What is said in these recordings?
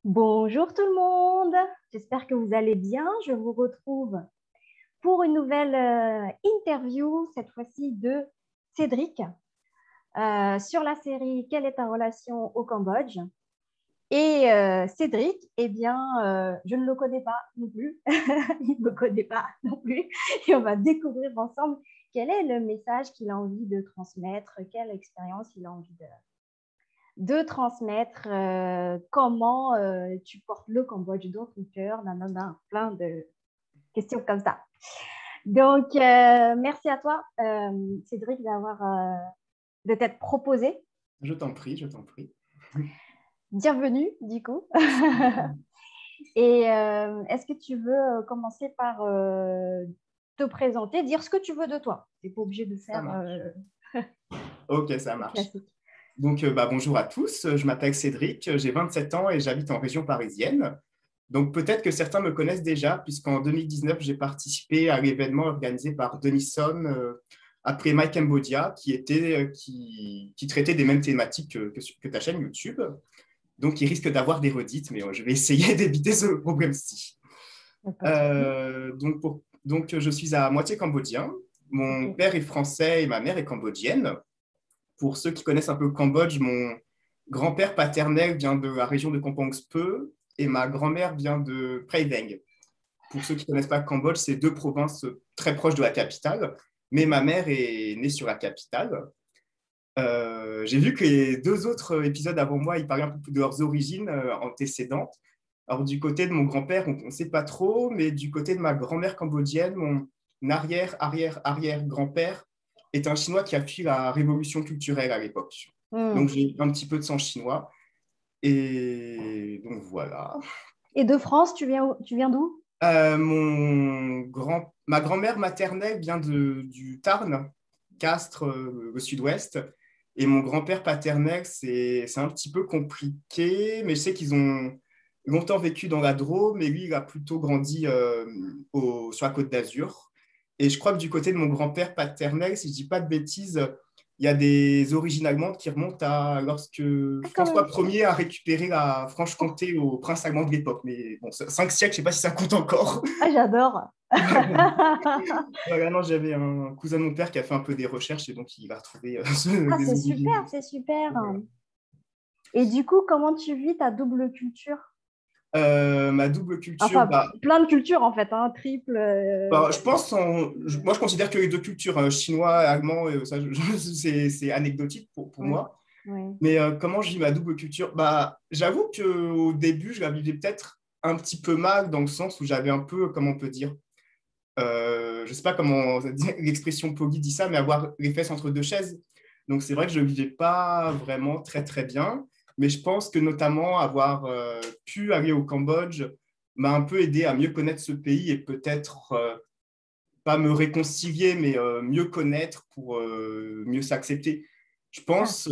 Bonjour tout le monde, j'espère que vous allez bien. Je vous retrouve pour une nouvelle interview, cette fois-ci de Cédric, sur la série Quelle est ta relation au Cambodge? Et Cédric, eh bien, je ne le connais pas non plus, il ne me connaît pas non plus, et on va découvrir ensemble quel est le message qu'il a envie de transmettre, quelle expérience il a envie de transmettre, comment tu portes le Cambodge dans ton cœur, nanana, plein de questions comme ça. Donc, merci à toi, Cédric, de t'être proposé. Je t'en prie, je t'en prie. Bienvenue, du coup. Et est-ce que tu veux commencer par te présenter, dire ce que tu veux de toi? Tu n'es pas obligé de Ça faire marche. Ok, ça le marche. classique. Donc, bonjour à tous. Je m'appelle Cédric, j'ai 27 ans et j'habite en région parisienne. Donc, peut-être que certains me connaissent déjà, puisqu'en 2019, j'ai participé à l'événement organisé par Denison après My Cambodia, qui traitait des mêmes thématiques que ta chaîne YouTube. Donc, il risque d'avoir des redites, mais je vais essayer d'éviter ce problème-ci. Pas de souci. Donc, je suis à moitié cambodgien. Mon Ok. père est français et ma mère est cambodgienne. Pour ceux qui connaissent un peu le Cambodge, mon grand-père paternel vient de la région de Kampong Speu et ma grand-mère vient de Prey Veng. Pour ceux qui ne connaissent pas le Cambodge, c'est deux provinces très proches de la capitale, mais ma mère est née sur la capitale. J'ai vu que les deux autres épisodes avant moi, ils parlaient un peu plus de leurs origines antécédentes. Alors, du côté de mon grand-père, on ne sait pas trop, mais du côté de ma grand-mère cambodgienne, mon arrière-arrière-arrière-grand-père est un Chinois qui a fui la révolution culturelle à l'époque. Donc, Hmm. j'ai un petit peu de sang chinois. Et donc, voilà. Et de France, tu viens d'où? Ma grand-mère maternelle vient du Tarn, Castres, au sud-ouest. Et mon grand-père paternel, c'est un petit peu compliqué, mais je sais qu'ils ont longtemps vécu dans la Drôme, mais lui, il a plutôt grandi sur la Côte d'Azur. Et je crois que du côté de mon grand-père paternel, si je ne dis pas de bêtises, il y a des origines allemandes qui remontent à lorsque Ah, quand François même. Ier a récupéré la Oh, Franche-Comté au prince allemand de l'époque. Mais bon, 5 siècles, je ne sais pas si ça compte encore. ah, j'adore. Voilà, non, j'avais un cousin de mon père qui a fait un peu des recherches et donc il a retrouvé Ah, des c'est origines. super, c'est super. Voilà. Et du coup, comment tu vis ta double culture? Ma double culture, Enfin, plein de cultures en fait, hein, triple. je pense, moi je considère que les deux cultures, chinois et allemand, ça, c'est anecdotique pour Oui, moi. oui. Mais comment je vis ma double culture? J'avoue qu'au début, je la vivais peut-être un petit peu mal dans le sens où j'avais un peu, comment on peut dire, je ne sais pas comment l'expression polie dit ça, mais avoir les fesses entre deux chaises. Donc, c'est vrai que je ne vivais pas vraiment très, très bien. Mais je pense que notamment avoir pu aller au Cambodge m'a un peu aidé à mieux connaître ce pays et peut-être pas me réconcilier, mais mieux connaître pour mieux s'accepter. Je Ah. pense,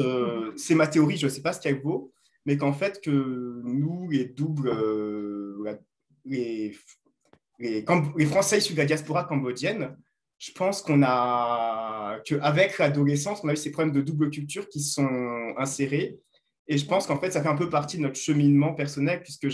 c'est ma théorie, je ne sais pas ce qu'elle vaut, mais qu'en fait, que nous, les les Français issus de la diaspora cambodgienne, je pense qu'avec l'adolescence, on a eu ces problèmes de double culture qui se sont insérés. Et je pense qu'en fait, ça fait un peu partie de notre cheminement personnel, puisque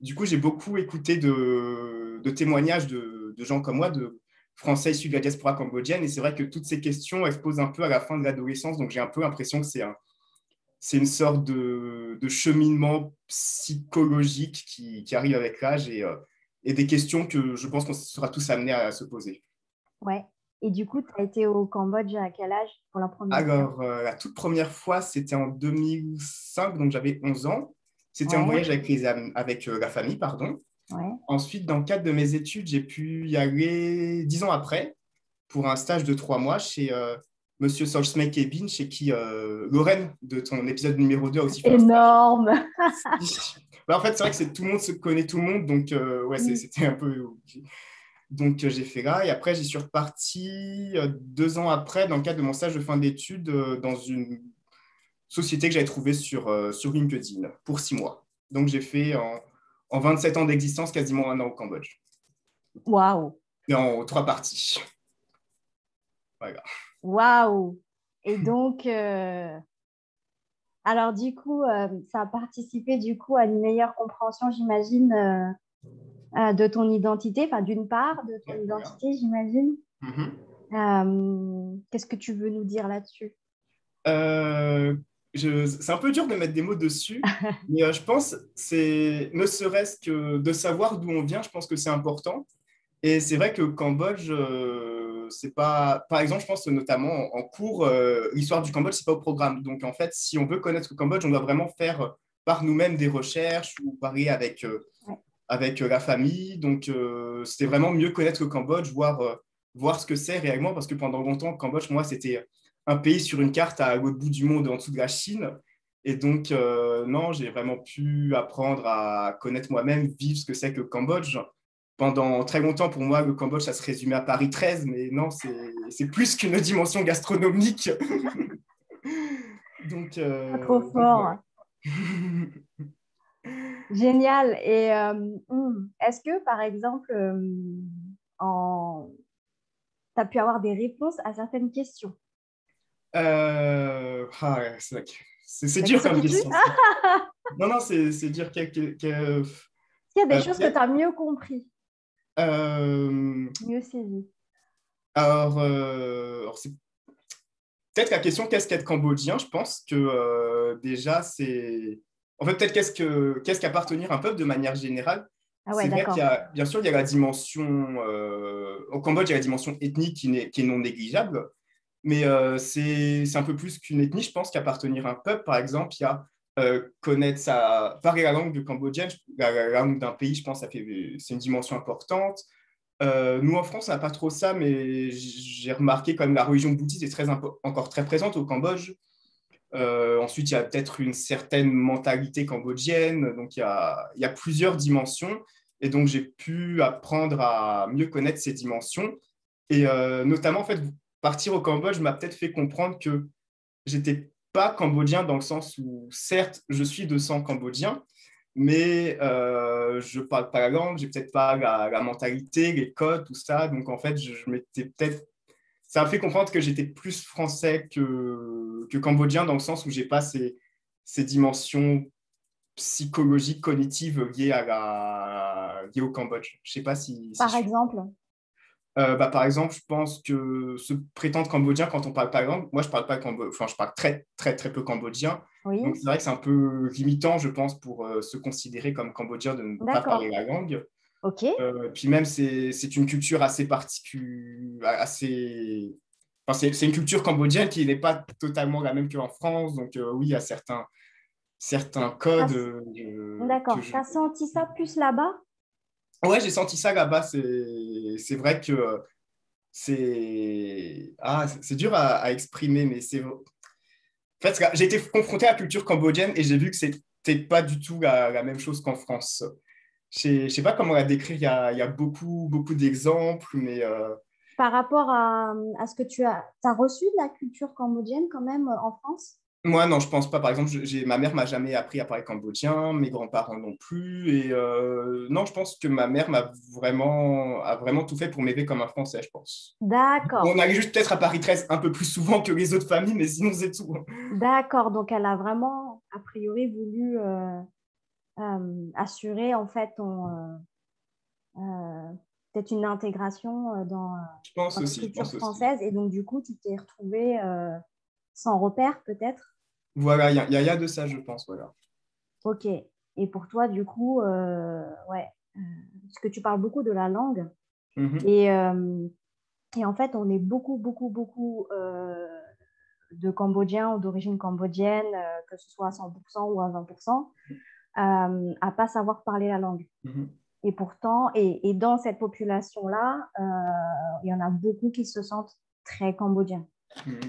du coup, j'ai beaucoup écouté de témoignages de gens comme moi, de Français issus de la diaspora cambodgienne. Et c'est vrai que toutes ces questions, elles se posent un peu à la fin de l'adolescence. Donc, j'ai un peu l'impression que c'est une sorte de cheminement psychologique qui arrive avec l'âge et des questions que je pense qu'on sera tous amenés à se poser. Ouais. Et du coup, tu as été au Cambodge à quel âge pour la première fois? Alors, la toute première fois, c'était en 2005, donc j'avais 11 ans. C'était un Ouais, voyage avec la famille, pardon. ouais. Ensuite, dans le cadre de mes études, j'ai pu y aller 10 ans après pour un stage de 3 mois chez Monsieur Solsmek Kebin, chez qui Lorraine, de ton épisode numéro 2, a aussi fait un stage. Énorme. En fait, c'est vrai que tout le monde se connaît tout le monde, donc ouais, Mm. c'était un peu. Donc, j'ai fait là. Et après, j'y suis reparti 2 ans après, dans le cadre de mon stage de fin d'études, dans une société que j'avais trouvée sur LinkedIn pour 6 mois. Donc, j'ai fait en 27 ans d'existence quasiment un an au Cambodge. Waouh. Et en 3 parties. Voilà. Waouh. Et donc, Alors, du coup, ça a participé du coup à une meilleure compréhension, j'imagine, de ton identité, enfin, d'une part, de ton Ouais, voilà. identité, j'imagine. Mhm. Qu'est-ce que tu veux nous dire là-dessus? Euh, c'est un peu dur de mettre des mots dessus, mais je pense c'est ne serait-ce que de savoir d'où on vient, je pense que c'est important. Et c'est vrai que le Cambodge, c'est pas. Par exemple, je pense notamment en cours, l'histoire du Cambodge, c'est pas au programme. Donc en fait, si on veut connaître le Cambodge, on doit vraiment faire par nous-mêmes des recherches ou parler Ouais. avec la famille. Donc c'était vraiment mieux connaître le Cambodge, voir ce que c'est réellement, parce que pendant longtemps, le Cambodge, moi, c'était un pays sur une carte à l'autre bout du monde, en dessous de la Chine. Et donc, non, j'ai vraiment pu apprendre à connaître moi-même, vivre ce que c'est que le Cambodge. Pendant très longtemps, pour moi, le Cambodge, ça se résumait à Paris 13, mais non, c'est plus qu'une dimension gastronomique. Donc, Pas trop voilà. fort. Génial. Et est-ce que, par exemple, en... tu as pu avoir des réponses à certaines questions? Ouais, c'est La dur question comme qui tue? question. Non, non, c'est dur. Est-ce qu'il y a des choses que tu Peut-être. as mieux compris, euh, mieux saisi? alors, c'est peut-être la question qu'est-ce qu'être cambodgien? Je pense que déjà, c'est. En fait, peut-être qu'est-ce qu'appartenir à un peuple de manière générale. Ah ouais, C'est vrai qu'il y d'accord. a, bien sûr, il y a la dimension. Au Cambodge, il y a la dimension ethnique qui est non négligeable. Mais c'est un peu plus qu'une ethnie, je pense, qu'appartenir à un peuple. Par exemple, il y a connaître parler la langue cambodgienne, la langue d'un pays, je pense, c'est une dimension importante. Nous, en France, on n'a pas trop ça, mais j'ai remarqué quand même la religion bouddhiste est encore très présente au Cambodge. Ensuite, il y a peut-être une certaine mentalité cambodgienne, donc il y a plusieurs dimensions. Et donc, j'ai pu apprendre à mieux connaître ces dimensions. Et notamment, en fait, partir au Cambodge m'a peut-être fait comprendre que j'étais pas cambodgien dans le sens où, certes, je suis de sang cambodgien, mais je parle pas la langue, j'ai peut-être pas la mentalité, les codes, tout ça. Donc, en fait, je m'étais peut-être. Ça m'a fait comprendre que j'étais plus français que cambodgien dans le sens où j'ai pas ces dimensions psychologiques, cognitives liées au Cambodge. Je sais pas si Par je suis. exemple, Par exemple, je pense que se prétendre cambodgien quand on parle pas la langue, moi je parle pas enfin je parle très très très peu cambodgien, donc oui, c'est vrai que c'est un peu limitant, je pense, pour se considérer comme cambodgien de ne pas parler d'accord. la langue. Ok. Puis même c'est une culture assez particulière, enfin, c'est une culture cambodgienne qui n'est pas totalement la même qu'en France, donc oui, il y a certains codes que D'accord. je. Tu as senti ça plus là-bas? Ouais, j'ai senti ça là-bas. C'est vrai que c'est dur à exprimer, mais en fait, j'ai été confronté à la culture cambodgienne et j'ai vu que c'était pas du tout la même chose qu'en France. Je sais pas comment la décrire, il y a beaucoup, beaucoup d'exemples, mais Par rapport à ce que tu as reçu de la culture cambodgienne quand même en France? moi, non, je pense pas. Par exemple, ma mère m'a jamais appris à parler cambodgien, mes grands-parents non plus. Et non, je pense que ma mère a vraiment tout fait pour m'aider comme un Français, je pense. On D'accord. allait juste peut-être à Paris 13 un peu plus souvent que les autres familles, mais sinon, c'est tout. D'accord. Donc, elle a vraiment, a priori, voulu assurer en fait euh, peut-être une intégration dans la Je culture pense aussi. française. Et donc, du coup, tu t'es retrouvé sans repère peut-être? Voilà, il y a de ça, je pense. Voilà. Ok. Et pour toi, du coup, ouais, parce que tu parles beaucoup de la langue. Mhm, Et, et en fait, on est beaucoup, beaucoup, beaucoup de Cambodgiens ou d'origine cambodgienne, que ce soit à 100% ou à 20%, à pas savoir parler la langue. mhm, Et pourtant, et dans cette population-là, il y en a beaucoup qui se sentent très cambodgiens. mhm.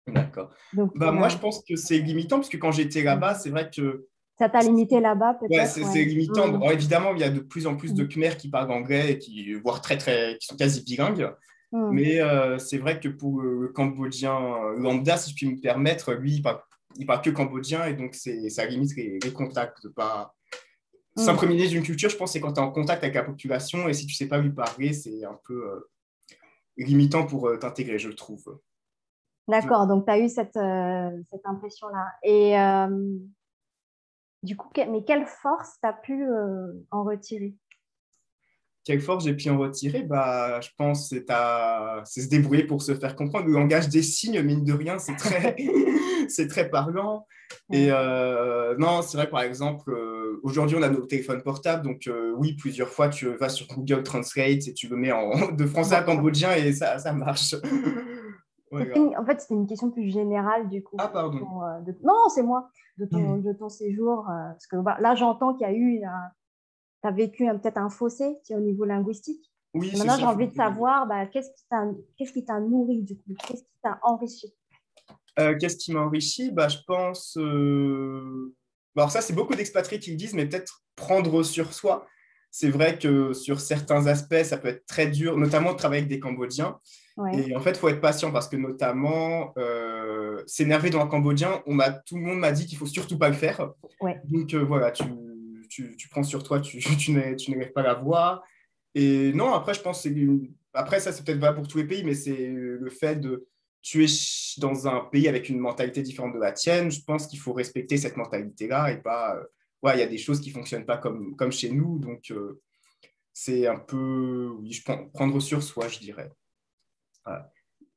D'accord. Donc, Moi, je pense que c'est limitant, parce que quand j'étais là-bas, c'est vrai que ça t'a limité là-bas, ouais, peut-être, c'est ouais. limitant. Bon, Mm. alors, évidemment, il y a de plus en plus de Mm. Khmers qui parlent anglais, et voire très, très, qui sont quasi bilingues. Mm. Mais c'est vrai que pour le Cambodgien lambda, si je puis me permettre, lui, il parle que cambodgien, et donc ça limite les contacts. De pas. Mm. S'imprégner d'une culture, je pense, c'est quand tu es en contact avec la population, et si tu ne sais pas lui parler, c'est un peu limitant pour t'intégrer, je trouve. D'accord, donc tu as eu cette impression-là. Et du coup, mais quelle force tu as pu en retirer? Quelle force j'ai pu en retirer? Bah, je pense que c'est se débrouiller pour se faire comprendre. Le langage des signes, mine de rien, c'est très, c'est très parlant. Et Ouais. non, c'est vrai, par exemple, aujourd'hui, on a nos téléphones portables. Donc, oui, plusieurs fois, tu vas sur Google Translate et tu le mets de français à Bon, cambodgien et ça marche. Voilà. en fait, c'était une question plus générale du coup. Ah, pardon. Non, c'est moi, Hmm. de ton séjour. Parce que bah, là, j'entends qu'il y a eu, tu as vécu peut-être un fossé tu sais, au niveau linguistique. Oui, Et c'est maintenant, j'ai ça. envie de savoir bah, qu'est-ce qui t'a nourri du coup? Qu'est-ce qui t'a enrichi? Qu'est-ce qui m'enrichit? Bah, je pense. Alors, ça, c'est beaucoup d'expatriés qui le disent, mais peut-être prendre sur soi. C'est vrai que sur certains aspects, ça peut être très dur, notamment de travailler avec des Cambodgiens. Ouais, Et en fait, il faut être patient parce que, notamment, s'énerver dans un Cambodgien, tout le monde m'a dit qu'il faut surtout pas le faire. ouais. Donc, voilà, tu prends sur toi, tu n'élèves pas la voix. Et non, après, je pense que après, ça, c'est peut-être valable pour tous les pays, mais c'est le fait de tu es dans un pays avec une mentalité différente de la tienne. Je pense qu'il faut respecter cette mentalité-là et pas. Ouais, il y a des choses qui ne fonctionnent pas comme chez nous. Donc, c'est un peu, oui, prendre sur soi, je dirais. Voilà.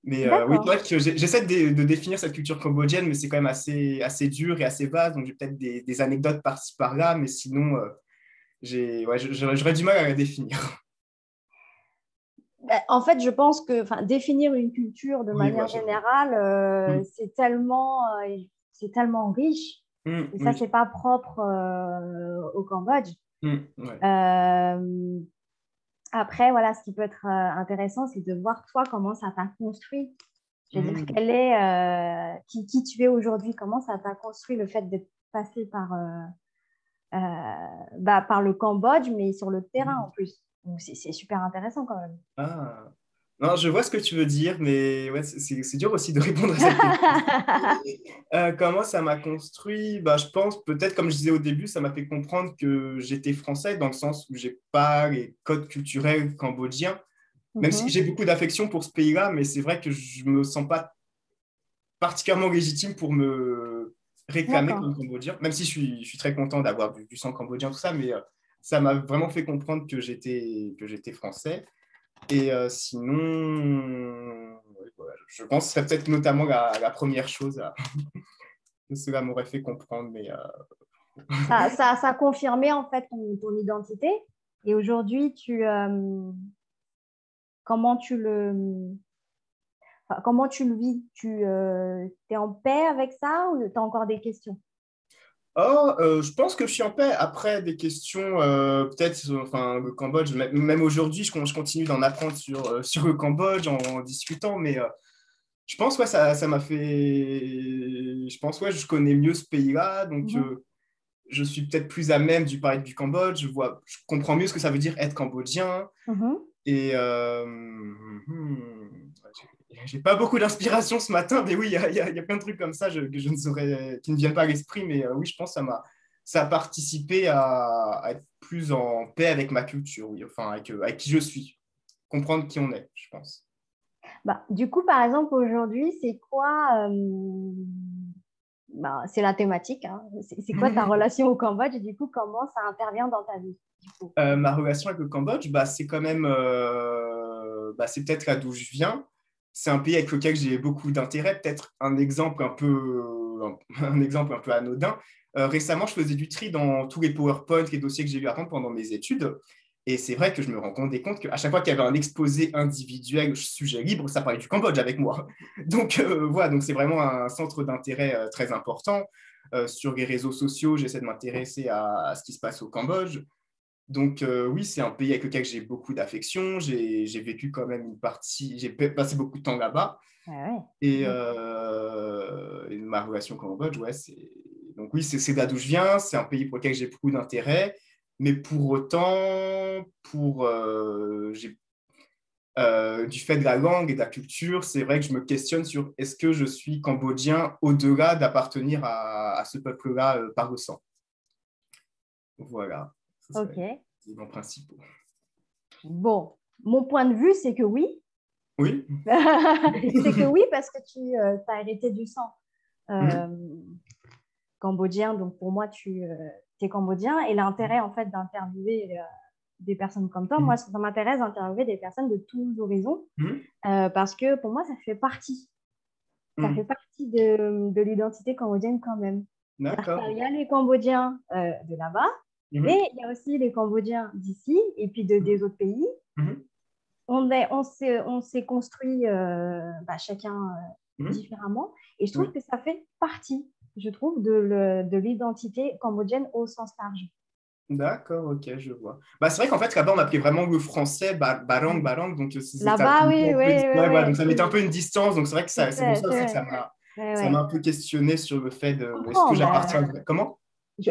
Mais oui, c'est D'accord. vrai que j'essaie de définir cette culture cambodgienne, mais c'est quand même assez dur et assez vaste. Donc, j'ai peut-être des anecdotes par-ci, par-là, mais sinon, ouais, j'aurais du mal à la définir. Bah, en fait, je pense que enfin, définir une culture de Oui, manière voilà, je vois. générale, Mm, c'est tellement riche. Et ça, oui. c'est pas propre au Cambodge. Ouais. Euh, Après, voilà, ce qui peut être intéressant, c'est de voir toi comment ça t'a construit. Je veux dire, Mm, qui tu es aujourd'hui, comment ça t'a construit le fait d'être passé par le Cambodge, mais sur le terrain en mm. plus. Donc, c'est super intéressant quand même. Ah. Non, je vois ce que tu veux dire, mais ouais, c'est dur aussi de répondre à cette question. Comment ça m'a construit? Bah, je pense, peut-être comme je disais au début, ça m'a fait comprendre que j'étais français dans le sens où j'ai pas les codes culturels cambodgiens. Même si Mhm. j'ai beaucoup d'affection pour ce pays-là, mais c'est vrai que je me sens pas particulièrement légitime pour me réclamer D'accord. comme Cambodgien, même si je suis très content d'avoir du sang cambodgien, tout ça, mais ça m'a vraiment fait comprendre que j'étais français. Et sinon, ouais, voilà, je pense que ce serait peut-être notamment la première chose que cela m'aurait fait comprendre. Mais Ça a confirmé en fait ton identité. Et aujourd'hui, comment tu comment tu le vis? Tu es en paix avec ça ou tu as encore des questions? je pense que je suis en paix. Après, des questions, peut-être, enfin, le Cambodge, même aujourd'hui, je continue d'en apprendre sur le Cambodge en discutant, mais je pense, ouais, ça m'a fait. Je pense, ouais, je connais mieux ce pays-là, donc Mhm. je suis peut-être plus à même du parler du Cambodge. Je comprends mieux ce que ça veut dire être cambodgien. Mhm. Et j'ai pas beaucoup d'inspiration ce matin, mais oui, il y a plein de trucs comme ça que je ne saurais, qui ne viennent pas à l'esprit. Mais oui, je pense que ça a participé à être plus en paix avec ma culture, oui, enfin, avec qui je suis, comprendre qui on est, je pense. Bah, du coup, par exemple, aujourd'hui, c'est quoi c'est la thématique, hein. C'est quoi ta relation au Cambodge et du coup, comment ça intervient dans ta vie, du coup? Ma relation avec le Cambodge, bah, c'est quand même, c'est peut-être là d'où je viens. C'est un pays avec lequel j'ai beaucoup d'intérêt. Peut-être un exemple un peu anodin. Récemment, je faisais du tri dans tous les PowerPoint, les dossiers que j'ai eu à rendre pendant mes études. Et c'est vrai que je me rendais compte qu'à chaque fois qu'il y avait un exposé individuel, sujet libre, ça parlait du Cambodge avec moi. Donc voilà, donc c'est vraiment un centre d'intérêt très important. Sur les réseaux sociaux, j'essaie de m'intéresser à ce qui se passe au Cambodge. Donc oui, c'est un pays avec lequel j'ai beaucoup d'affection. J'ai vécu quand même une partie, j'ai passé beaucoup de temps là-bas. Ouais, ouais. Et ma relation au Cambodge, ouais, donc oui, c'est là d'où je viens. C'est un pays pour lequel j'ai beaucoup d'intérêt. Mais pour autant, du fait de la langue et de la culture, c'est vrai que je me questionne sur est-ce que je suis cambodgien au-delà d'appartenir à ce peuple-là par le sang. Voilà, ce serait Ok. les éléments principaux. Bon, mon point de vue, c'est que oui. Oui. C'est que oui, parce que tu as hérité du sang Mhm. cambodgien. Donc, pour moi, tu es cambodgien. Et l'intérêt, en fait, d'interviewer des personnes comme toi, moi, Mhm. ça m'intéresse d'interviewer des personnes de tous horizons Mhm. parce que pour moi, ça fait partie. Ça fait Mhm. partie de l'identité cambodgienne quand même. C'est-à-dire D'accord. qu'il y a les Cambodgiens de là-bas, mais Mhm. il y a aussi les Cambodgiens d'ici et puis des autres pays. Mhm. On s'est construit chacun Mhm. différemment. Et je trouve Oui. que ça fait partie, je trouve, de l'identité cambodgienne au sens large. D'accord, ok, je vois. Bah, c'est vrai qu'en fait, là-bas, on appelait vraiment le français barang, Mm. barang, donc Là-bas, oui, oui, oui, ouais, voilà, donc oui. ça mettait un peu une distance, donc c'est vrai que Je c'est pour sais, ça aussi que c'est vrai. Ouais, ça m'a ouais. un peu questionné sur le fait Je de est-ce que comprends, mais j'appartiens comment?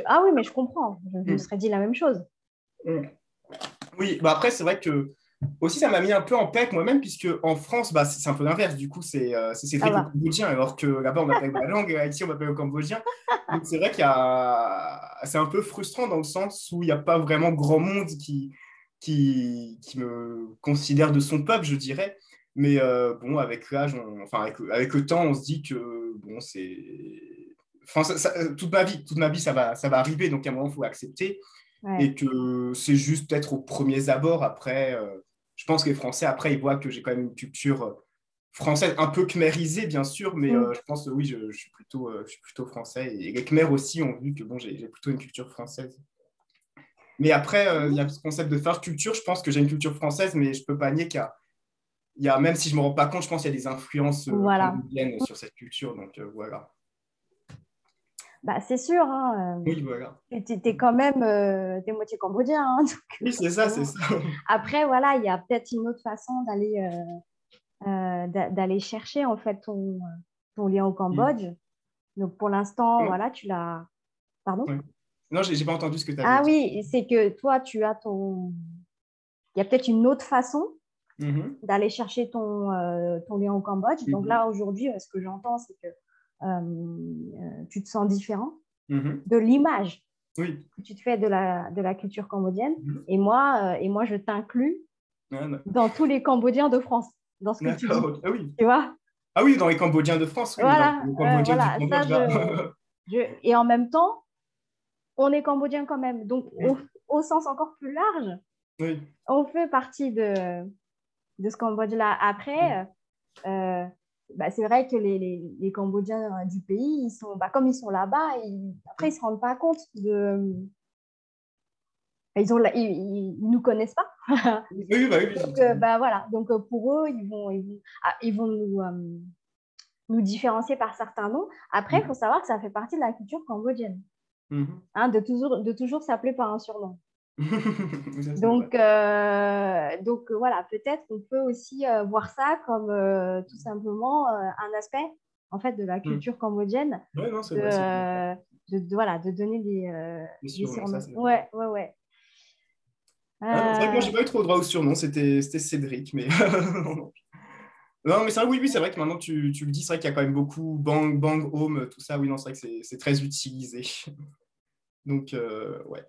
ah oui, mais je comprends. Je me Mm. serais dit la même chose. Mm. Oui, bah après, c'est vrai que aussi, ça m'a mis un peu en pec moi-même, puisque en France, bah, c'est un peu l'inverse. Du coup, c'est Ça Cédric au va. Cambodgien, alors que là-bas, on m'appelle ma langue, et ici, on m'appelle au Cambodgien. Donc, c'est vrai c'est un peu frustrant dans le sens où il n'y a pas vraiment grand monde qui me considère de son peuple, je dirais. Mais bon, avec l'âge, enfin, avec le temps, on se dit que bon, c'est. Enfin, toute ma vie, ça va arriver, donc à un moment, il faut accepter Ouais. et que c'est juste peut-être aux premiers abords. Après, je pense que les Français, après, ils voient que j'ai quand même une culture française, un peu khmérisée, bien sûr, mais Mm. je pense que oui, je suis plutôt français. Et les Khmers aussi ont vu que bon, j'ai plutôt une culture française. Mais après, il y a ce concept de first culture. Je pense que j'ai une culture française, mais je peux pas nier même si je me rends pas compte, je pense qu'il y a des influences Voilà. cambodgiennes sur cette culture. Donc voilà. Bah, c'est sûr, hein, Oui, voilà. t'es quand même t'es moitié cambodgien. Hein, donc, Oui, c'est ça, c'est forcément. ça. Après, voilà, il y a peut-être une autre façon d'aller chercher en fait ton lien au Mm. Cambodge. Donc, pour l'instant, Comment? voilà, tu l'as. Pardon? Ouais. Non, j'ai pas entendu ce que tu avais Ah dit. oui, c'est que toi, tu as ton. Il y a peut-être une autre façon Mhm. d'aller chercher ton lien au Cambodge. Donc Mhm. là, aujourd'hui, ce que j'entends, c'est que tu te sens différent Mhm. de l'image Oui. que tu te fais de la culture cambodgienne. Mhm. Et moi, je t'inclus Ah, dans tous les Cambodgiens de France, dans ce que tu d'accord. dis. Ok. Ah oui. Tu vois? Ah oui, dans les Cambodgiens de France, oui, mais dans Voilà, les Cambodgiens du voilà. Ça, Cambodge, là. et en même temps, on est Cambodgien quand même. Donc, au, Mhm. au sens encore plus large, Oui. on fait partie de ce Cambodge-là. Après, c'est vrai que les Cambodgiens du pays, comme ils sont là-bas, après, ils ne se rendent pas compte ils nous connaissent pas. Oui, oui, bah oui, oui, Donc, effectivement. voilà. Donc, pour eux, ils vont nous différencier par certains noms. Après, il faut Mhm. savoir que ça fait partie de la culture cambodgienne, Mhm. hein, de toujours s'appeler par un surnom. Oui, ça, c'est vrai. Donc, voilà, peut-être qu'on peut aussi voir ça comme tout simplement un aspect en fait de la Mhm. culture cambodgienne Ouais, non, de, c'est vrai. euh, voilà, de donner Les des surnoms, ça, surnoms. c'est vrai. Ouais, ouais, ouais. Ah non, c'est vrai que moi, Euh, j'ai pas eu trop droit au surnom, c'était Cédric, mais. Non, mais c'est vrai, oui, oui, c'est vrai que maintenant tu le dis, c'est vrai qu'il y a quand même beaucoup Bang, Bang, Home, tout ça, oui, non, c'est vrai que c'est très utilisé. Donc, ouais.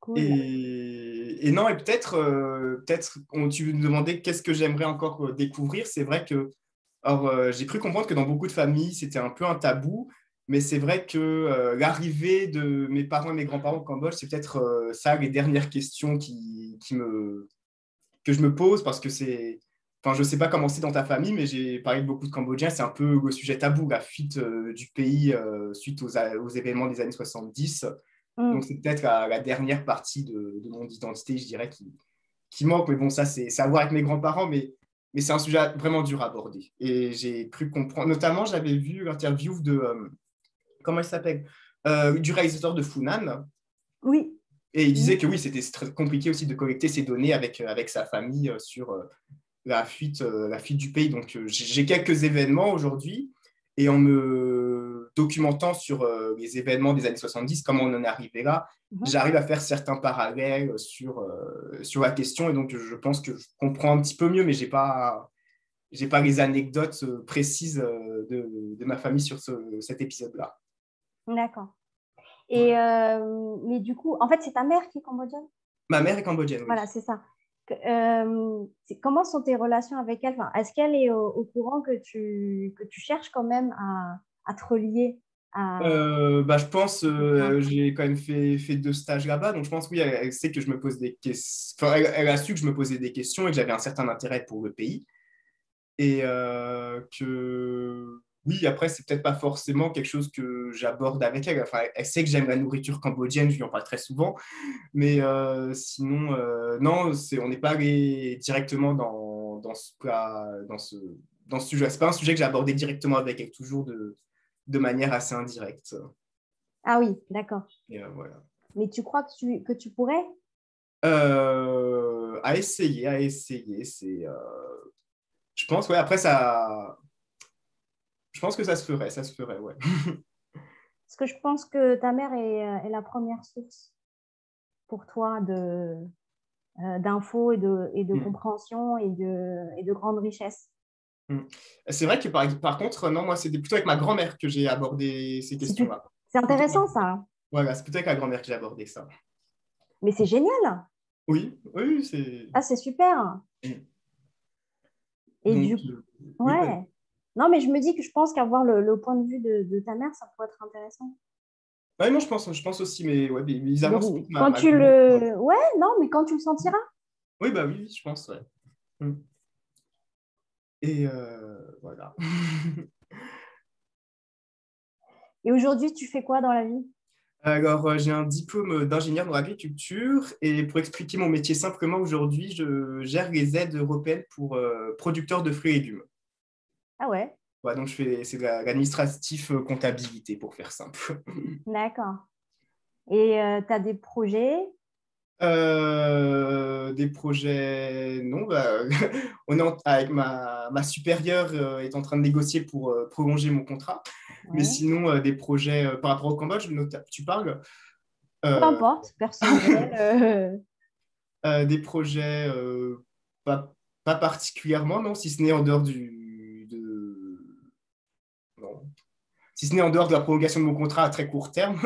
cool. Et non, et tu me demandais qu'est-ce que j'aimerais encore découvrir. C'est vrai que, alors, j'ai cru comprendre que dans beaucoup de familles, c'était un peu un tabou, mais c'est vrai que l'arrivée de mes parents et mes grands-parents au Cambodge, c'est peut-être ça les dernières questions que je me pose parce que c'est. Enfin, je ne sais pas comment c'est dans ta famille, mais j'ai parlé de beaucoup de Cambodgiens, c'est un peu le sujet tabou, la fuite du pays suite aux événements des années 70. Donc, Mm, c'est peut-être la dernière partie de mon identité, je dirais, qui manque. Mais bon, ça, c'est à voir avec mes grands-parents, mais c'est un sujet vraiment dur à aborder. Et j'ai cru comprendre, notamment, j'avais vu l'interview de, comment il s'appelle, du réalisateur de Funan. oui. Et il Mm, disait que oui, c'était très compliqué aussi de collecter ces données avec sa famille sur la fuite du pays. Donc, j'ai quelques événements aujourd'hui et en me documentant sur les événements des années 70, comment on en est arrivé là, mhm. j'arrive à faire certains parallèles sur la question et donc je pense que je comprends un petit peu mieux, mais j'ai pas les anecdotes précises de ma famille sur cet épisode-là. D'accord. Voilà. Mais du coup, en fait, c'est ta mère qui est cambodgienne? Ma mère est cambodgienne, Voilà, oui. c'est ça. comment sont tes relations avec elle? Enfin, est-ce qu'elle est au courant que tu cherches quand même à te relier à... Je pense, j'ai quand même fait 2 stages là-bas, donc je pense, oui, elle sait que je me pose des questions. Enfin, elle a su que je me posais des questions et que j'avais un certain intérêt pour le pays. Et que, oui, après, c'est peut-être pas forcément quelque chose que j'aborde avec elle. Enfin, elle sait que j'aime la nourriture cambodgienne, je lui en parle très souvent. Mais sinon, non, on n'est pas allé directement dans ce plat, dans ce sujet. C'est pas un sujet que j'ai abordé directement avec elle, toujours de manière assez indirecte. Ah oui, d'accord. Et voilà. Mais tu crois que tu pourrais? À essayer, à essayer. Je pense, ouais, après, je pense que ça se ferait, ouais. Parce que je pense que ta mère est la première source pour toi d'infos et de Mm, compréhension et de grande richesse. mm. C'est vrai que par contre, non, moi, c'était plutôt avec ma grand-mère que j'ai abordé ces Si tu... questions-là. C'est Plutôt- intéressant ça, Voilà, c'est plutôt avec ma grand-mère que j'ai abordé ça. mais c'est génial. Oui, oui, c'est. Ah, c'est super. Mm. Et Donc, du oui, bah, ouais. Non, mais je me dis que je pense qu'avoir le point de vue de ta mère, ça pourrait être intéressant. ouais, non, je pense aussi, mais ouais, bizarrement, c'est Donc, plutôt quand ma tu grand-mère. le... Ouais, non, mais quand tu le sentiras. Oui, bah oui, je pense, ouais. Mm. Et voilà. Et aujourd'hui, tu fais quoi dans la vie? Alors, j'ai un diplôme d'ingénieur dans l'agriculture et pour expliquer mon métier simplement, aujourd'hui, je gère les aides européennes pour producteurs de fruits et légumes. Ah ouais, Ouais, donc, c'est de l'administratif comptabilité pour faire simple. d'accord. Et tu as des projets? Des projets, non, bah, avec ma supérieure est en train de négocier pour prolonger mon contrat. Mais Ouais. sinon, des projets par rapport au Cambodge, tu parles. Peu Euh, importe, personnel. des projets pas, pas particulièrement, non, si ce n'est en dehors non. Si ce n'est en dehors de la prolongation de mon contrat à très court terme.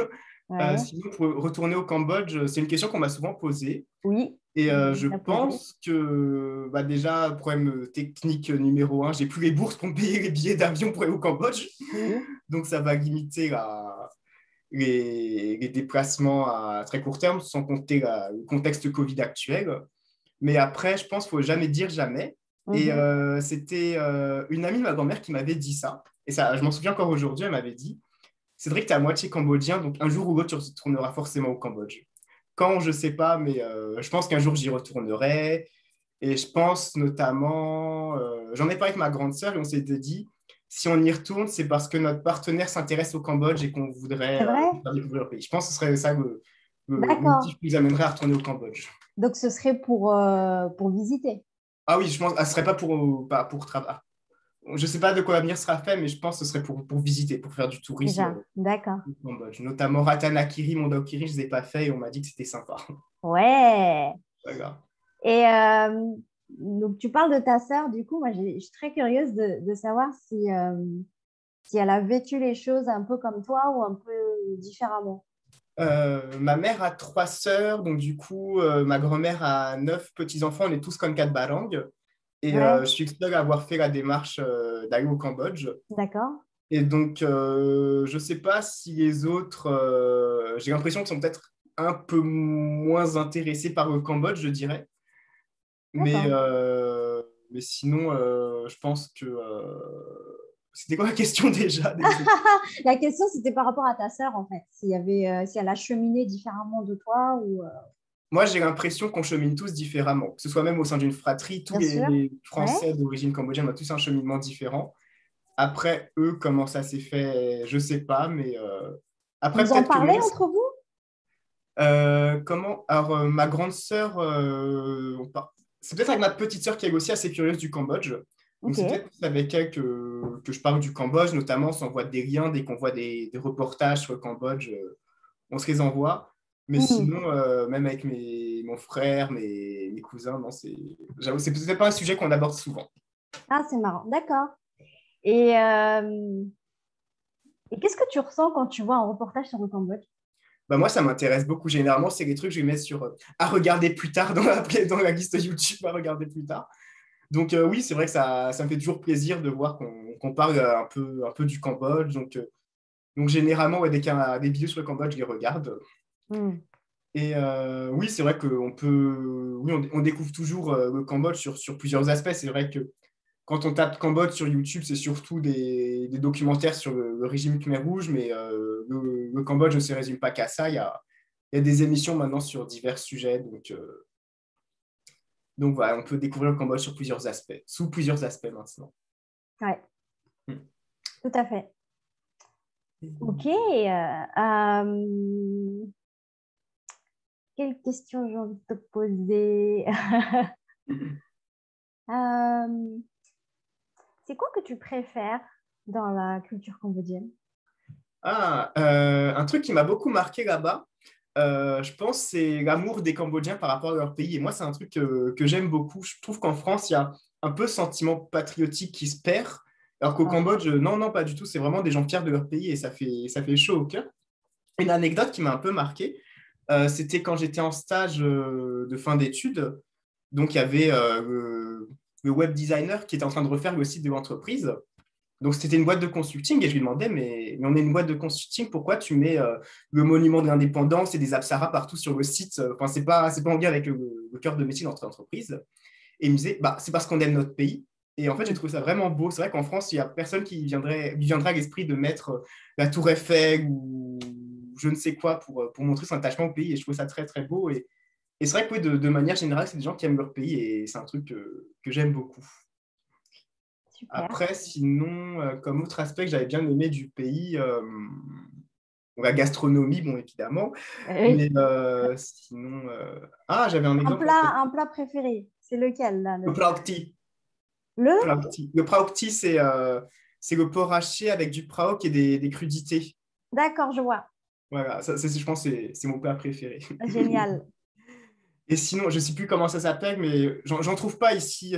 Ouais. Sinon, pour retourner au Cambodge, c'est une question qu'on m'a souvent posée. Oui, Et on je t'a posé. pense que bah, déjà, problème technique numéro un, j'ai plus les bourses pour me payer les billets d'avion pour aller au Cambodge. Oui. Donc ça va limiter les déplacements à très court terme, sans compter le contexte Covid actuel. Mais après, je pense qu'il ne faut jamais dire jamais. Et Mhm. c'était une amie de ma grand-mère qui m'avait dit ça. Et ça, je m'en souviens encore aujourd'hui, elle m'avait dit, Cédric, tu es à moitié cambodgien, donc un jour ou l'autre, tu retourneras forcément au Cambodge. Quand, je ne sais pas, mais je pense qu'un jour, j'y retournerai. Et je pense notamment, j'en ai parlé avec ma grande sœur et on s'était dit, si on y retourne, c'est parce que notre partenaire s'intéresse au Cambodge et qu'on voudrait C'est vrai? faire découvrir le pays. Je pense que ce serait ça le D'accord. motif qui nous amènerait à retourner au Cambodge. Donc, ce serait pour visiter. Ah oui, je pense, ce serait pas pour travail. Je ne sais pas de quoi l'avenir sera fait, mais je pense que ce serait pour visiter, pour faire du tourisme Déjà, d'accord. au Cambodge. Notamment Ratanakiri, Mondaokiri, je ne les ai pas fait et on m'a dit que c'était sympa. Ouais. Voilà. Et donc, tu parles de ta sœur, du coup, moi, je suis très curieuse de savoir si elle a vécu les choses un peu comme toi ou un peu différemment. Ma mère a 3 sœurs, donc du coup, ma grand-mère a 9 petits-enfants, on est tous comme 4 balangs. Et Ouais, je suis le seul à avoir fait la démarche d'aller au Cambodge. d'accord. Et donc, je ne sais pas si les autres, j'ai l'impression qu'ils sont peut-être un peu moins intéressés par le Cambodge, je dirais. Mais, D'accord. mais sinon, je pense que... C'était quoi la question déjà? Désolé. La question, c'était par rapport à ta sœur, en fait. S'il y avait, si elle a cheminé différemment de toi ou... Moi, j'ai l'impression qu'on chemine tous différemment, que ce soit même au sein d'une fratrie, tous Bien sûr. les Ouais. Français d'origine cambodgienne ont tous un cheminement différent. Après, eux, comment ça s'est fait, je ne sais pas, mais après, Vous en peut-être que parlez même... entre vous? comment... Alors, ma grande sœur, c'est peut-être avec ma petite sœur qui est aussi assez curieuse du Cambodge. Donc, Ok. c'est peut-être plus avec elle que je parle du Cambodge, notamment, on s'envoie des liens dès qu'on voit des reportages sur le Cambodge, on se les envoie. Mais Hmm. sinon, même avec mon frère, mes cousins, non, j'avoue, c'est peut-être pas un sujet qu'on aborde souvent. Ah, c'est marrant. D'accord. Et qu'est-ce que tu ressens quand tu vois un reportage sur le Cambodge? Bah moi, ça m'intéresse beaucoup. Généralement, c'est les trucs que je vais mettre sur à regarder plus tard dans la liste YouTube, à regarder plus tard. Donc oui, c'est vrai que ça me fait toujours plaisir de voir qu'on parle un peu du Cambodge. Donc généralement, ouais, dès qu'il y a des vidéos sur le Cambodge, je les regarde. Hmm. Et oui, c'est vrai on découvre toujours le Cambodge sur plusieurs aspects. C'est vrai que quand on tape Cambodge sur YouTube, c'est surtout des documentaires sur le régime Khmer Rouge, mais le Cambodge ne se résume pas qu'à ça. Il y a des émissions maintenant sur divers sujets. Donc voilà, on peut découvrir le Cambodge sur plusieurs aspects, sous plusieurs aspects maintenant. Ouais, Hmm. tout à fait. Ok. Quelle question j'ai envie de te poser? Euh, c'est quoi que tu préfères dans la culture cambodgienne? Un truc qui m'a beaucoup marqué là-bas, je pense, c'est l'amour des Cambodgiens par rapport à leur pays. Et moi, c'est un truc que j'aime beaucoup. Je trouve qu'en France, il y a un peu ce sentiment patriotique qui se perd, alors qu'au Ah. Cambodge, non, non, pas du tout. C'est vraiment des gens fiers de leur pays et ça fait chaud au cœur. Une anecdote qui m'a un peu marqué, c'était quand j'étais en stage de fin d'études. Donc, il y avait le web designer qui était en train de refaire le site de l'entreprise. Donc, c'était une boîte de consulting et je lui demandais, mais on est une boîte de consulting, pourquoi tu mets le monument de l'indépendance et des apsaras partout sur le site? Enfin, c'est pas en lien avec le cœur de métier de notre entreprise. Et il me disait, bah, c'est parce qu'on aime notre pays. Et en fait, j'ai Hmm. trouvé ça vraiment beau. C'est vrai qu'en France, il n'y a personne lui viendrait à l'esprit de mettre la Tour Eiffel ou je ne sais quoi pour montrer son attachement au pays. Et je trouve ça très, très beau. Et c'est vrai que oui, de manière générale, c'est des gens qui aiment leur pays et c'est un truc que j'aime beaucoup. Super. Après, sinon, comme autre aspect que j'avais bien aimé du pays, bon, la gastronomie, bon, évidemment, Oui. mais sinon, j'avais un exemple en tête. Un plat préféré, c'est lequel là, Le praokti. Le? Le praokti, c'est le porc haché avec du praok et des crudités. D'accord, je vois. Voilà, je pense que c'est mon plat préféré. Génial. Et sinon, je ne sais plus comment ça s'appelle, mais j'en trouve pas ici.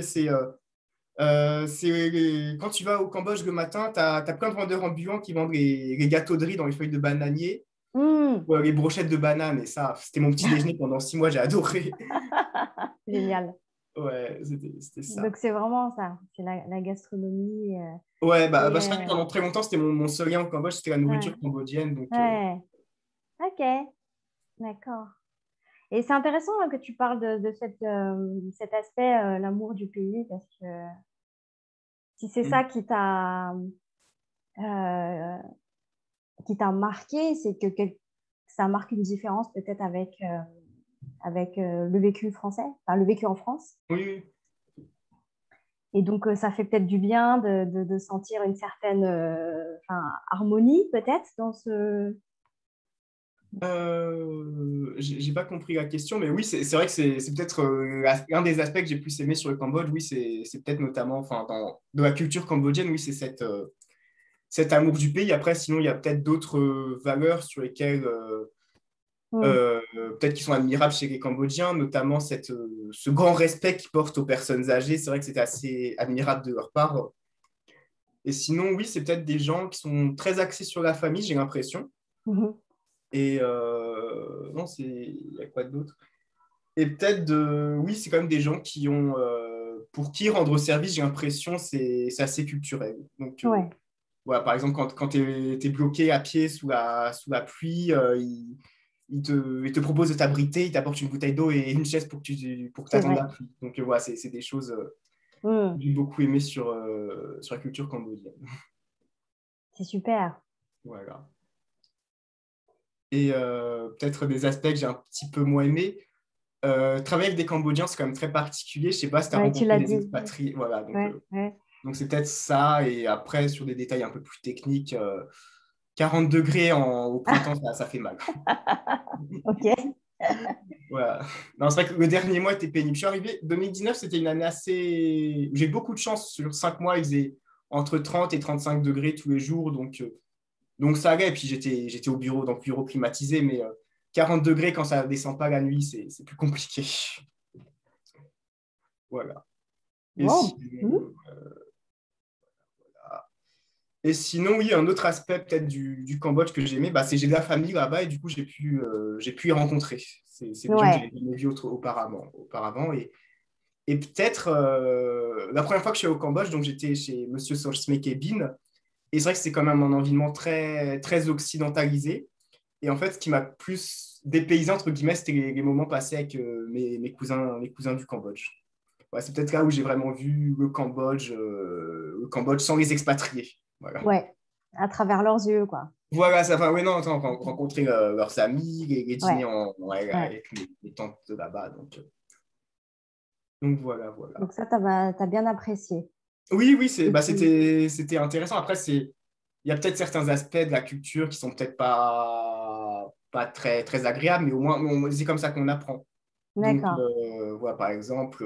Quand tu vas au Cambodge le matin, tu as plein de vendeurs ambulants qui vendent les gâteaux de riz dans les feuilles de bananier Hmm. ou les brochettes de banane. Et ça, c'était mon petit déjeuner pendant 6 mois, j'ai adoré. Génial. Ouais, c'était Donc ça. c'est vraiment ça, c'est la gastronomie. Ouais, Et, c'est vrai que pendant très longtemps, c'était mon seul lien au Cambodge, c'était la ouais, nourriture cambodgienne. ouais. Ok, d'accord. Et c'est intéressant hein, que tu parles de cet aspect, l'amour du pays, parce que si c'est ça euh, qui t'a marqué, c'est que ça marque une différence peut-être avec le vécu français, enfin le vécu en France. Oui, oui. Et donc, ça fait peut-être du bien de sentir une certaine enfin, harmonie peut-être dans ce... J'ai pas compris la question, mais oui, c'est vrai que c'est peut-être un des aspects que j'ai plus aimé sur le Cambodge. Oui, c'est peut-être notamment, enfin, de la culture cambodgienne, oui, c'est cet amour du pays. Après, sinon, il y a peut-être d'autres valeurs sur lesquelles Hmm. peut-être qui sont admirables chez les Cambodgiens, notamment ce grand respect qu'ils portent aux personnes âgées. C'est vrai que c'était assez admirable de leur part. Et sinon, oui, c'est peut-être des gens qui sont très axés sur la famille, j'ai l'impression. Mhm. Et non, il y a quoi d'autre? Et peut-être oui, c'est quand même des gens pour qui rendre service, j'ai l'impression, c'est assez culturel. Donc, Ouais, voilà, par exemple, quand tu es bloqué à pied sous la pluie, il te propose de t'abriter, il t'apporte une bouteille d'eau et une chaise pour que tu c'est attendes la vrai. pluie. Donc, voilà, c'est des choses que Hmm. j'ai beaucoup aimé sur la culture cambodgienne. C'est super. Voilà. Et peut-être des aspects que j'ai un petit peu moins aimés. Travailler avec des Cambodgiens, c'est quand même très particulier. Je sais pas si tu as Ouais, tu rencontré l'as des dit. expatriés. Voilà, Ouais, ouais. donc c'est peut-être ça. Et après, sur des détails un peu plus techniques, 40 degrés au printemps, ça fait mal. Ok. Voilà. Non, c'est vrai que le dernier mois était pénible. Je suis arrivé, 2019, c'était une année assez. J'ai eu beaucoup de chance. Sur 5 mois, il faisait entre 30 et 35 degrés tous les jours. Donc ça allait. Et puis j'étais au bureau, donc bureau climatisé. Mais 40 degrés, quand ça descend pas la nuit, c'est plus compliqué. Voilà. Et Wow. Hmm. sinon, Et sinon, oui, un autre aspect peut-être du Cambodge que j'aimais, bah, c'est que j'ai de la famille là-bas et du coup, j'ai pu y rencontrer. C'est des gens que je Ouais, n'avais jamais vus auparavant. Et peut-être la première fois que je suis allé au Cambodge, donc j'étais chez Monsieur Solsmeke Bin. Et c'est vrai que c'est quand même un environnement très, très occidentalisé. Et en fait, ce qui m'a plus dépaysé, entre guillemets, c'était les moments passés avec mes cousins du Cambodge. Ouais, c'est peut-être là où j'ai vraiment vu le Cambodge sans les expatriés. Voilà. ouais, à travers leurs yeux, quoi. Voilà, ça va. Oui, non, attends, rencontrer leurs amis, les dîners Ouais, ouais, ouais. avec les tantes de là-bas. Donc voilà, voilà. Donc ça, t'as bien apprécié. Oui, oui, Et puis, c'était intéressant. Après, il y a peut-être certains aspects de la culture qui sont peut-être pas très, très agréables, mais au moins, c'est comme ça qu'on apprend. Donc, d'accord. voilà, par exemple,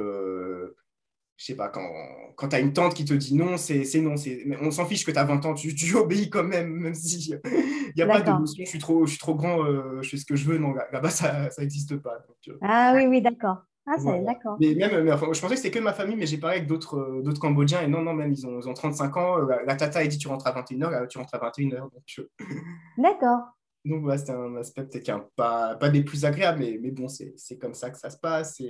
je sais pas, quand tu as une tante qui te dit non, c'est non. Mais on s'en fiche que tu as 20 ans, tu obéis quand même, même si il n'y a pas de D'accord. notion, je suis trop grand, je fais ce que je veux. Non, là-bas, ça n'existe pas. Donc, Ah oui, oui, d'accord. Ah, c'est voilà. d'accord. Mais enfin, je pensais que c'était que ma famille, mais j'ai parlé avec d'autres Cambodgiens, et non, non, même ils ont 35 ans. La tata, elle dit tu rentres à 21h, là, tu rentres à 21h. D'accord. Donc voilà, c'était un aspect peut-être qui est pas des plus agréables, mais bon, c'est comme ça que ça se passe.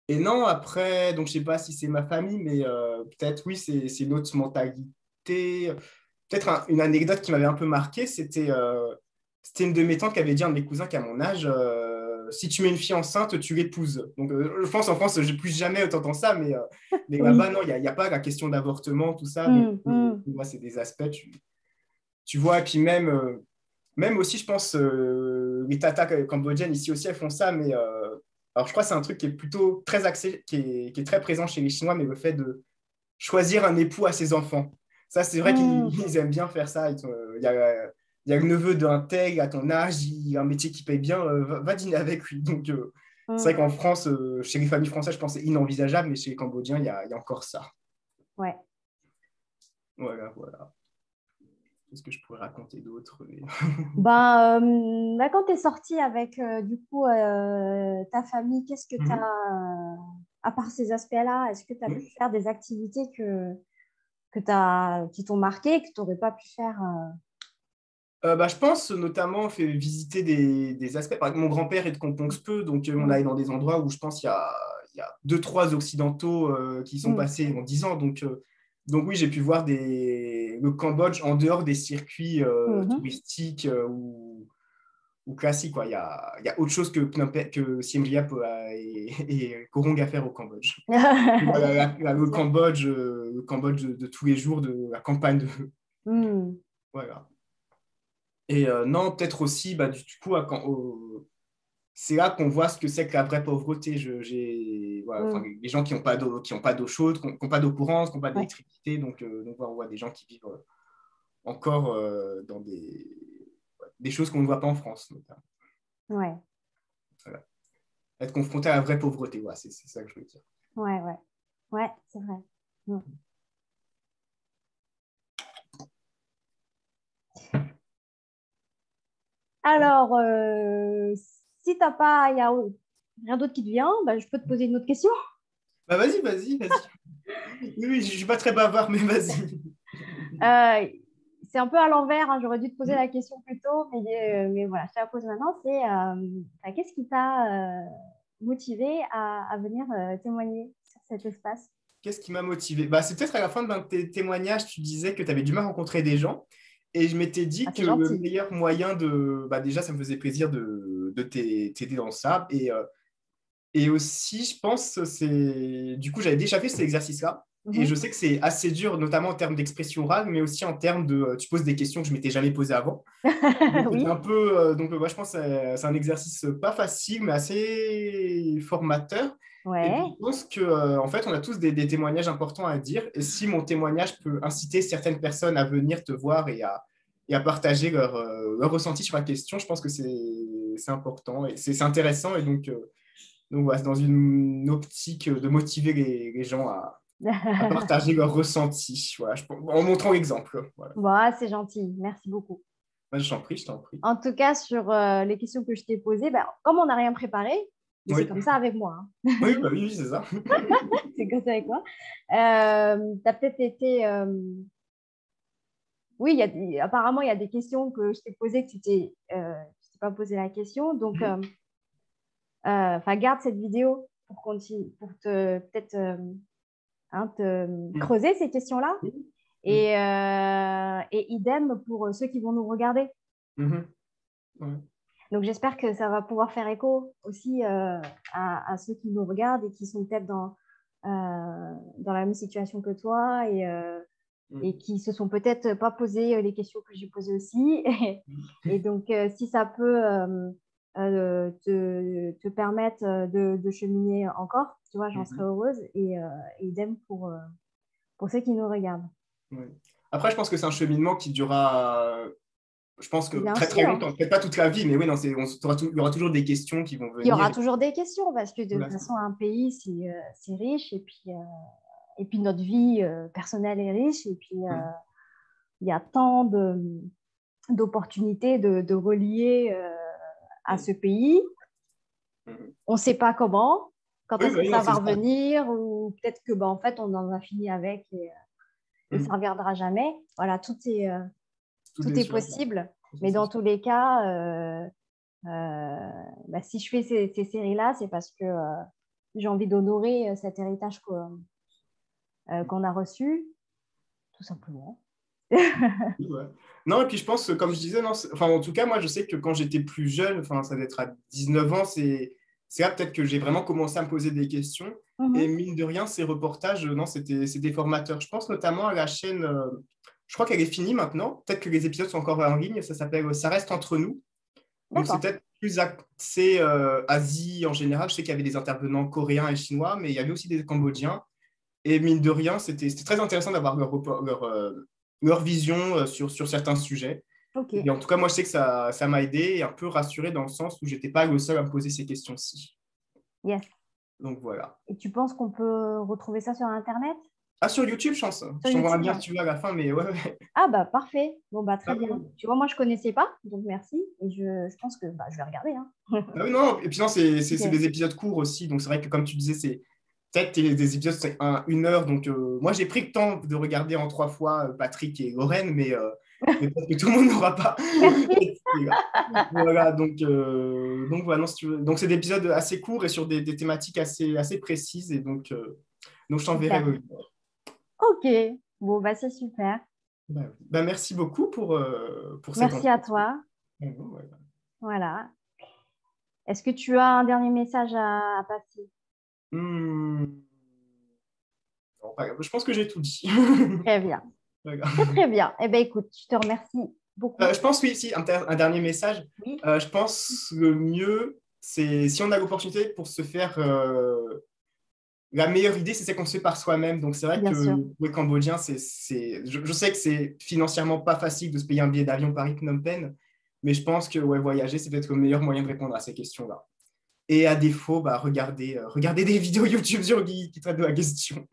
Et non, après, donc je sais pas si c'est ma famille, mais peut-être oui, c'est une autre mentalité. Peut-être une anecdote qui m'avait un peu marqué, c'était une de mes tantes qui avait dit à un de mes cousins qui a mon âge, si tu mets une fille enceinte, tu l'épouses. Donc je pense en France, j'ai plus jamais entendu ça, mais là-bas, Oui. non, il y a pas la question d'avortement, tout ça. Donc Mm. moi, c'est des aspects, tu vois, et puis même aussi, je pense, les tatas cambodgiennes ici aussi, elles font ça, mais alors je crois que c'est un truc qui est plutôt très axé, qui est très présent chez les Chinois, mais le fait de choisir un époux à ses enfants. Ça, c'est vrai qu'ils Mm. ils aiment bien faire ça. Il y a le neveu d'un tel à ton âge, il a un métier qui paye bien, va dîner avec lui. Donc, c'est vrai Mm. qu'en France, chez les familles françaises, je pense que c'est inenvisageable, mais chez les Cambodgiens, il y a encore ça. Ouais. Voilà, voilà. Qu'est-ce que je pourrais raconter d'autre Ben, là, quand tu es sortie avec du coup ta famille, qu'est-ce que tu Mhm. as, à part ces aspects-là, est-ce que tu as pu Oui. faire des activités qui t'ont marqué, que tu n'aurais pas pu faire Bah, je pense notamment on fait visiter des aspects. Par exemple, mon grand-père est de Compong-Speu, donc on Mm. allait dans des endroits où je pense il y a deux, trois occidentaux qui sont Mm. passés en 10 ans. Donc oui, j'ai pu voir le Cambodge en dehors des circuits Mhm. touristiques ou classiques, quoi. Il y a autre chose que, que Siem Reap et Koh Rong à faire au Cambodge. Le Cambodge de tous les jours, de la campagne. Mm. Voilà. Et non, peut-être aussi, bah, du coup, c'est là qu'on voit ce que c'est que la vraie pauvreté. Voilà, enfin, Mm. les gens qui ont pas d'eau chaude, qui n'ont pas d'eau courante, qui n'ont pas Ouais. d'électricité. Donc voilà, on voit des gens qui vivent encore dans des choses qu'on ne voit pas en France, notamment. Ouais. Voilà. Être confronté à la vraie pauvreté, voilà, c'est ça que je veux dire. Ouais, ouais. Ouais, c'est vrai. Mm. Alors, si t'as pas, il n'y a rien d'autre qui te vient, bah, je peux te poser une autre question. Bah, vas-y, vas-y, vas-y. Oui, oui, je ne suis pas très bavard, mais vas-y. Euh, c'est un peu à l'envers, hein, j'aurais dû te poser la question plus tôt, mais voilà, je te la pose maintenant. C'est qu'est-ce qui t'a motivé à venir témoigner sur cet espace? Qu'est-ce qui m'a motivé? Bah, c'est peut-être à la fin de tes témoignages, tu disais que tu avais du mal à rencontrer des gens. Et je m'étais Ah, dit c'est que le gentil. meilleur moyen de. Bah, déjà, ça me faisait plaisir de t'aider dans ça. Et aussi, je pense, c'est. Du coup, j'avais déjà fait cet exercice-là. Et je Mhm. sais que c'est assez dur, notamment en termes d'expression orale, mais aussi en termes de. Tu poses des questions que je m'étais jamais posées avant. Donc, c'était un Oui, peu. Moi, je pense que c'est un exercice pas facile, mais assez formateur. Et puis, je ouais, pense que, en fait, on a tous des témoignages importants à dire. Et si mon témoignage peut inciter certaines personnes à venir te voir et à partager leur ressenti sur la question, je pense que c'est important et c'est intéressant. Et donc voilà, c'est dans une optique de motiver les gens à partager leur ressenti, voilà, en montrant l'exemple. Voilà. bon, ah, c'est gentil, merci beaucoup. Moi, je t'en prie, je t'en prie. En tout cas, sur les questions que je t'ai posées, ben, comme on n'a rien préparé, mais c'est Oui, comme ça avec moi, hein. oui, bah oui, oui, c'est ça. C'est comme ça avec moi. Tu as peut-être été Oui, apparemment, il y a des questions que je t'ai posées que tu t'es pas posé la question. Donc, garde cette vidéo pour peut-être te Mhm. creuser ces questions-là. Mhm. Et idem pour ceux qui vont nous regarder. Mhm. Ouais. Donc, j'espère que ça va pouvoir faire écho aussi à ceux qui nous regardent et qui sont peut-être dans la même situation que toi et qui se sont peut-être pas posé les questions que j'ai posées aussi. Et donc, si ça peut te permettre de cheminer encore, tu vois, j'en serais Mhm. heureuse. Et idem pour ceux qui nous regardent. Ouais. Après, je pense que c'est un cheminement qui durera, je pense que Bien très très sûr, longtemps, peut-être pas toute la vie, mais oui, non, il y aura toujours des questions qui vont il y venir. aura toujours des questions parce que de toute Voilà. façon, un pays, c'est riche et puis notre vie personnelle est riche et puis Mhm. il y a tant d'opportunités de relier à ce pays. Mhm. On ne sait pas comment, quand Oui, est-ce bah que oui, non, ça c'est va ça. revenir ou peut-être que en fait, on en a fini avec et ça ne Mhm. reviendra jamais. Voilà, Tout est tout est sur la possible. table. Mais C'est dans sûr. tous les cas, si je fais ces séries-là, c'est parce que j'ai envie d'honorer cet héritage qu'on a reçu, tout simplement. Ouais. Non, et puis je pense, comme je disais, non, enfin, en tout cas, moi, je sais que quand j'étais plus jeune, enfin, ça doit être à 19 ans, c'est là peut-être que j'ai vraiment commencé à me poser des questions. Et Mhm. mine de rien, ces reportages, non, c'était formateur. Je pense notamment à la chaîne, je crois qu'elle est finie maintenant. Peut-être que les épisodes sont encore en ligne. Ça s'appelle Ça reste entre nous. Donc, c'est D'accord. peut-être plus axé Asie en général. Je sais qu'il y avait des intervenants coréens et chinois, mais il y avait aussi des Cambodgiens. Et mine de rien, c'était très intéressant d'avoir leur vision sur certains sujets. Ok. Et en tout cas, moi, je sais que ça m'a aidé et un peu rassuré dans le sens où j'étais pas le seul à me poser ces questions-ci. Yes. Donc voilà. Et tu penses qu'on peut retrouver ça sur Internet? Ah, sur YouTube, je pense. Sur Je t'envoie un YouTube? lien si tu veux à la fin, mais ouais, ouais. Ah bah parfait. Bon bah Ah très bien. oui, Tu vois, moi je connaissais pas, donc merci. Et je pense que je vais regarder, hein. ah oui, non. Et puis non, c'est Ok. des épisodes courts aussi. Donc c'est vrai que comme tu disais, c'est peut-être des épisodes, c'est une heure. Donc moi, j'ai pris le temps de regarder en 3 fois Patrick et Lorraine, mais peut-être que tout le monde n'aura pas. Merci. Voilà, donc voilà, non, si tu veux. Donc c'est des épisodes assez courts et sur des thématiques assez précises. Et donc je t'enverrai Super. le lien. Ok. Bon bah c'est super. Bah, oui. Bah, merci beaucoup pour cet Merci à entretien. toi. Voilà. Voilà. Est-ce que tu as un dernier message à passer? Hmm. Non, pas grave. Je pense que j'ai tout dit. Très bien. Voilà. Très très bien. Eh bien écoute, je te remercie beaucoup. Je pense, oui, si, un dernier message. Oui, Je pense le mieux, c'est si on a l'opportunité pour se faire la meilleure idée, c'est celle qu'on se fait par soi-même. Donc, c'est vrai bien que sûr. le Cambodgien, je sais que c'est financièrement pas facile de se payer un billet d'avion Paris-Phnom Penh, mais je pense que ouais, voyager, c'est peut-être le meilleur moyen de répondre à ces questions-là. Et à défaut, bah, regardez des vidéos YouTube qui traitent de la question.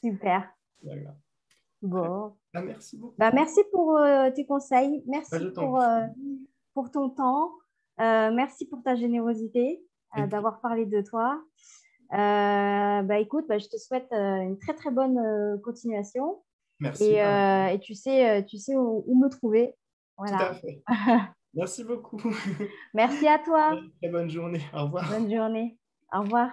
Super. Voilà. Très bien. Bon. Ah, merci Bah, beaucoup. merci pour tes conseils. Bah, je Merci t'en prie. pour ton temps. Merci pour ta générosité Avec plaisir. d'avoir parlé de toi. Bah, écoute, bah, je te souhaite une très très bonne continuation Merci. Bah, et tu sais où me trouver. tout à Voilà. fait. Merci beaucoup. Merci à toi. Très bonne journée. Au revoir. Bonne journée. Au revoir.